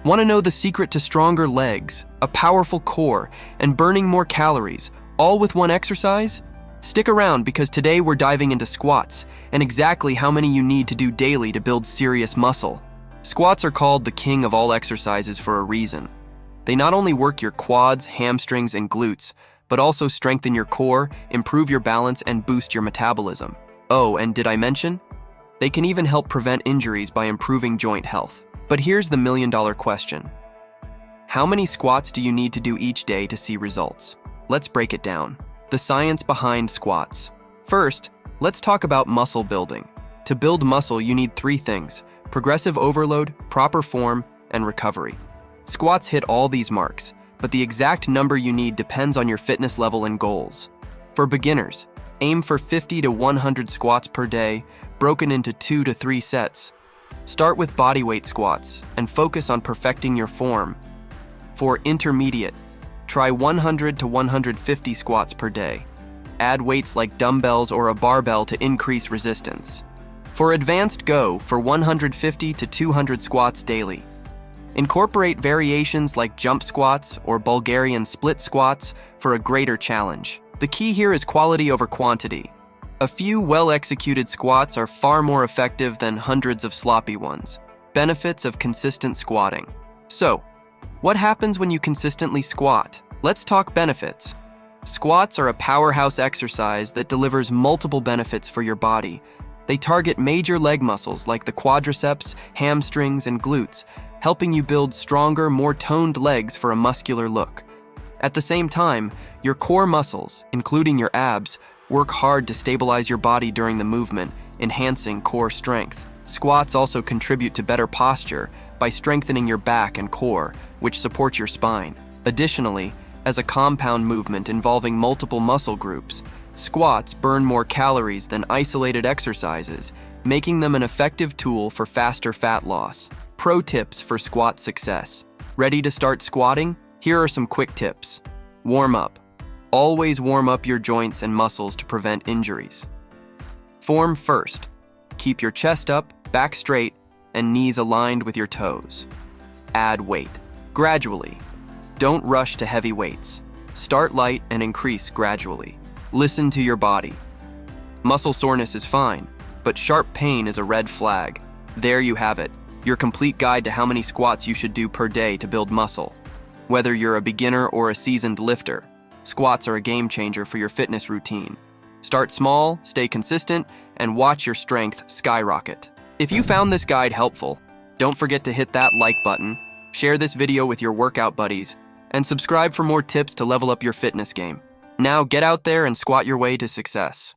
Want to know the secret to stronger legs, a powerful core, and burning more calories, all with one exercise? Stick around because today we're diving into squats and exactly how many you need to do daily to build serious muscle. Squats are called the king of all exercises for a reason. They not only work your quads, hamstrings, and glutes, but also strengthen your core, improve your balance, and boost your metabolism. Oh, and did I mention? They can even help prevent injuries by improving joint health. But here's the million-dollar question. How many squats do you need to do each day to see results? Let's break it down. The science behind squats. First, let's talk about muscle building. To build muscle, you need three things: progressive overload, proper form, and recovery. Squats hit all these marks, but the exact number you need depends on your fitness level and goals. For beginners, aim for 50 to 100 squats per day, broken into 2 to 3 sets. Start with bodyweight squats and focus on perfecting your form. For intermediate, try 100 to 150 squats per day. Add weights like dumbbells or a barbell to increase resistance. For advanced, go for 150 to 200 squats daily. Incorporate variations like jump squats or Bulgarian split squats for a greater challenge. The key here is quality over quantity. A few well-executed squats are far more effective than hundreds of sloppy ones. Benefits of consistent squatting. So, what happens when you consistently squat? Let's talk benefits. Squats are a powerhouse exercise that delivers multiple benefits for your body. They target major leg muscles like the quadriceps, hamstrings, and glutes, helping you build stronger, more toned legs for a muscular look. At the same time, your core muscles, including your abs, work hard to stabilize your body during the movement, enhancing core strength. Squats also contribute to better posture by strengthening your back and core, which supports your spine. Additionally, as a compound movement involving multiple muscle groups, squats burn more calories than isolated exercises, making them an effective tool for faster fat loss. Pro tips for squat success. Ready to start squatting? Here are some quick tips. Warm up. Always warm up your joints and muscles to prevent injuries. Form first. Keep your chest up, back straight, and knees aligned with your toes. Add weight. Gradually. Don't rush to heavy weights. Start light and increase gradually. Listen to your body. Muscle soreness is fine, but sharp pain is a red flag. There you have it, your complete guide to how many squats you should do per day to build muscle. Whether you're a beginner or a seasoned lifter, squats are a game changer for your fitness routine. Start small, stay consistent, and watch your strength skyrocket. If you found this guide helpful, don't forget to hit that like button, share this video with your workout buddies, and subscribe for more tips to level up your fitness game. Now get out there and squat your way to success.